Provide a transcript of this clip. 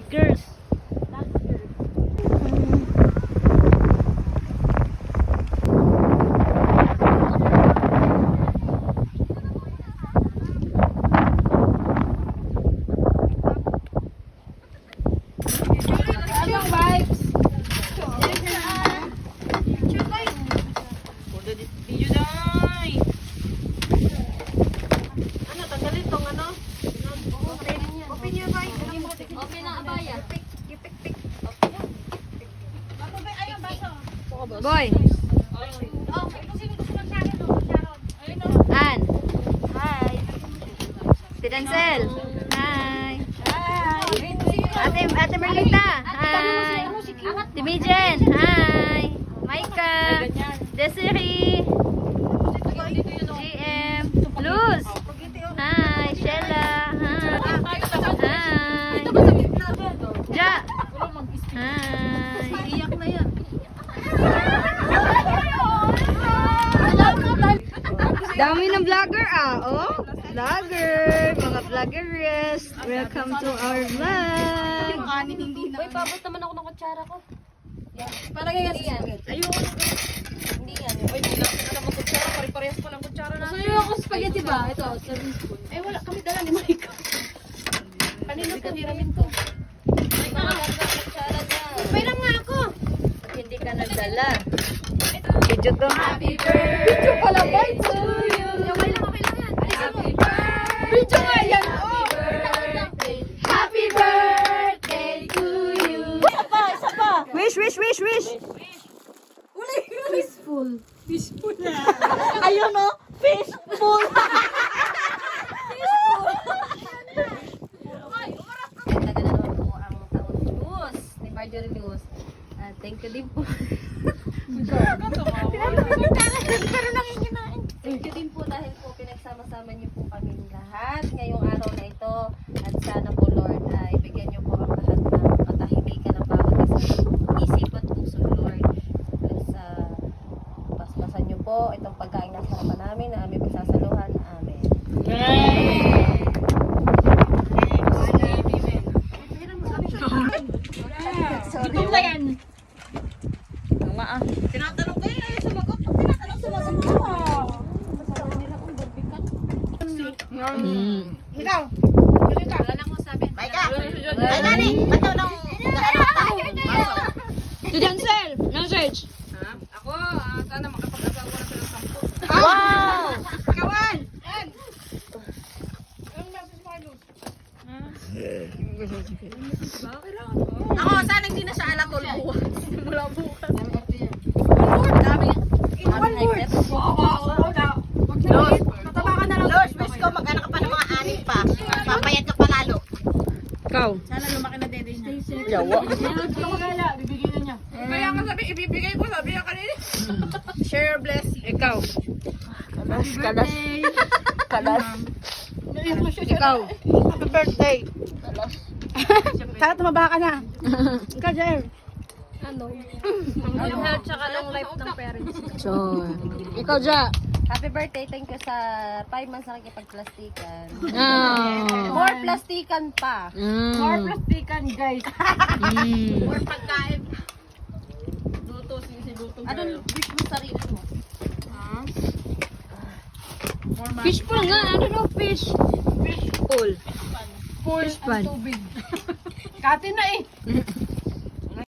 Girls. Boy. Ann. Hi. Si Dancel. Hi. Ate Merlita. Hi. Si Mijen. Hi. Micah. Desiree. GM. Luz. Hi. Sheila. Hi. Hi. Ja. Hi. Iyak na yan. Dami ng vlogger oh. Vlogger, mga vloggeress. Welcome to our vlog. Uy, babot naman ako ng kutsara ko. Parang yan. Ayun. Hindi yan. Uy, hindi natin alam ang kutsara. Pare-parehas pa lang kutsara na. Gusto nyo ako spaghetti ba? Ito, serving spoon. Eh, wala kami dala ni Mike. Kanino to? Hiramin to. May mga kutsara dyan. Pairam nga ako. At hindi ka nagdala. Video to. Happy birthday pala ba ito? to you. Okay lang yan. Happy birthday. Video nga yan. Happy birthday to you. Isa pa. Wish. Uli. Fishful. Fishful. Ayun o. Fishful. Taga na naman po ang taon Luz. Ni Marjorie Luz. Thank you din po. Thank you din po dahil po pinagsama-sama niyo po kami lahat ngayong araw na ito. At sana po Lord ay bigyan niyo po ang lahat ng katahimikan ng bawat isip at puso Lord. Sa paspasan niyo po itong pagkain na sa harapan namin na aming pagsasaluhan. Amen. Sorry. Tinatanong kayo na yung sumagot. Tinatanong Ikaw. Wala nang masabi. Mika. Ay, nani. Bato nung Si Dancel. No search. Ako, sana makapag-asawa na sila ng 10. Wow. Kawan. Ako, sana hindi na siya alatol bukas. Mula bukas. Dami. One word. Los, mataba ka na lang. Los, wish ko mag-anak ka pa ng mga anim pa. Papayat ka pa lalo. Ikaw. Sana lumaki na dede niya. Yawa. Bibigyan na niya. Kaya nga sabi, ibibigay ko, sabi niya kanina. Share blessing. Ikaw. Kalas. Ikaw. Happy birthday. Sana tumaba ka na. Ikaw, Jer. Yung health tsaka long life ng parents. So, ikaw Ja. Happy birthday, thank you sa 5 months na nakikipagplastikan. Ah. More plastikan pa. More plastikan, guys. More pagkain. Luto, luto. Anong wish mo sarili mo? Fish pool nga. Ano no fish? Fish pool. Full Fish pan. tubig. Kati na eh.